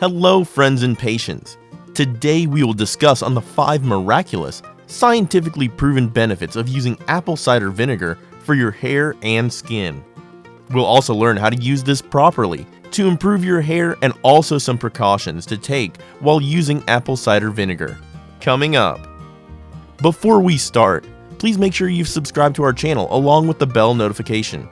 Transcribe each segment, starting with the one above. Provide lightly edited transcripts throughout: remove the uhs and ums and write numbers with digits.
Hello friends and patients. Today we will discuss on the 5 miraculous, scientifically proven benefits of using apple cider vinegar for your hair and skin. We'll also learn how to use this properly to improve your hair and also some precautions to take while using apple cider vinegar. Coming up. Before we start, please make sure you've subscribed to our channel along with the bell notification.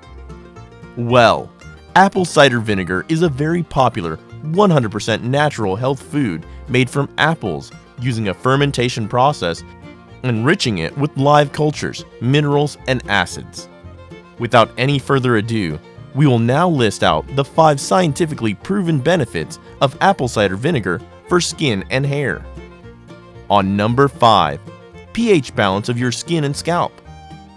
Well, apple cider vinegar is a very popular 100% natural health food made from apples using a fermentation process, enriching it with live cultures, minerals, and acids. Without any further ado, we will now list out the 5 scientifically proven benefits of apple cider vinegar for skin and hair. On number 5, pH balance of your skin and scalp.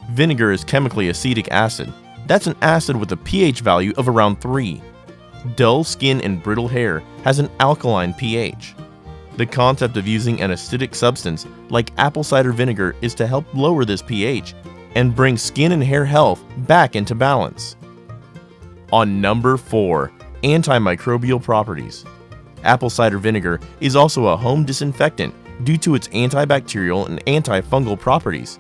Vinegar is chemically acetic acid. That's an acid with a pH value of around 3. Dull skin and brittle hair has an alkaline pH. The concept of using an acidic substance like apple cider vinegar is to help lower this pH and bring skin and hair health back into balance. On number 4, antimicrobial properties. Apple cider vinegar is also a home disinfectant due to its antibacterial and antifungal properties.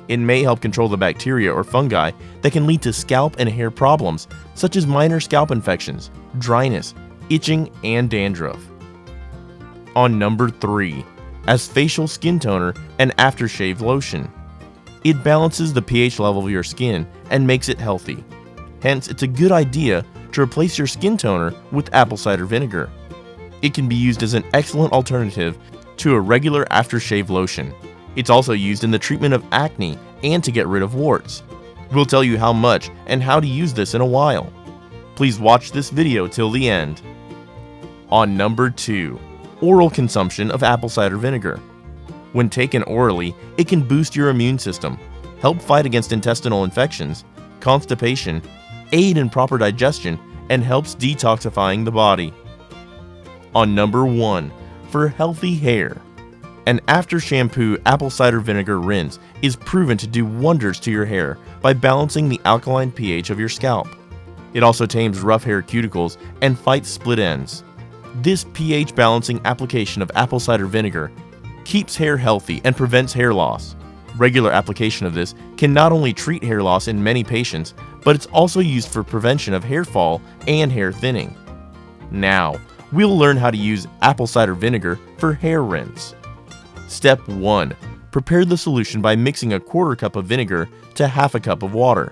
It may help control the bacteria or fungi that can lead to scalp and hair problems such as minor scalp infections, dryness, itching, and dandruff. On number 3, as facial skin toner and aftershave lotion. It balances the pH level of your skin and makes it healthy. Hence, it's a good idea to replace your skin toner with apple cider vinegar. It can be used as an excellent alternative to a regular aftershave lotion. It's also used in the treatment of acne and to get rid of warts. We'll tell you how much and how to use this in a while. Please watch this video till the end. On number 2, oral consumption of apple cider vinegar. When taken orally, it can boost your immune system, help fight against intestinal infections, constipation, aid in proper digestion, and helps detoxifying the body. On number 1, for healthy hair. An after shampoo apple cider vinegar rinse is proven to do wonders to your hair by balancing the alkaline pH of your scalp. It also tames rough hair cuticles and fights split ends. This pH balancing application of apple cider vinegar keeps hair healthy and prevents hair loss. Regular application of this can not only treat hair loss in many patients, but it's also used for prevention of hair fall and hair thinning. Now, we'll learn how to use apple cider vinegar for hair rinse. Step 1. Prepare the solution by mixing a 1/4 cup of vinegar to 1/2 cup of water.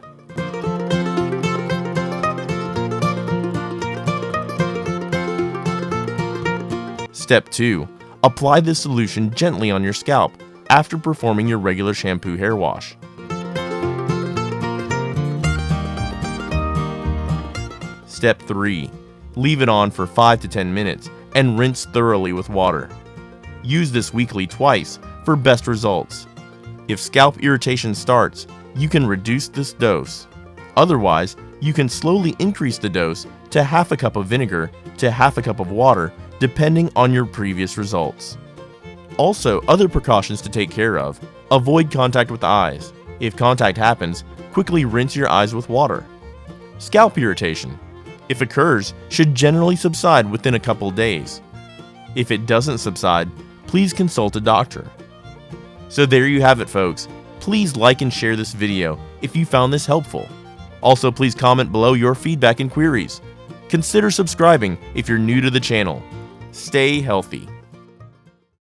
Step 2. Apply this solution gently on your scalp after performing your regular shampoo hair wash. Step 3. Leave it on for 5 to 10 minutes and rinse thoroughly with water. Use this weekly twice for best results. If scalp irritation starts, you can reduce this dose. Otherwise, you can slowly increase the dose to 1/2 cup of vinegar to 1/2 cup of water depending on your previous results. Also, other precautions to take care of. Avoid contact with the eyes. If contact happens, quickly rinse your eyes with water. Scalp irritation, if occurs, should generally subside within a couple days. If it doesn't subside, please consult a doctor. So there you have it, folks. Please like and share this video if you found this helpful. Also, please comment below your feedback and queries. Consider subscribing if you're new to the channel. Stay healthy.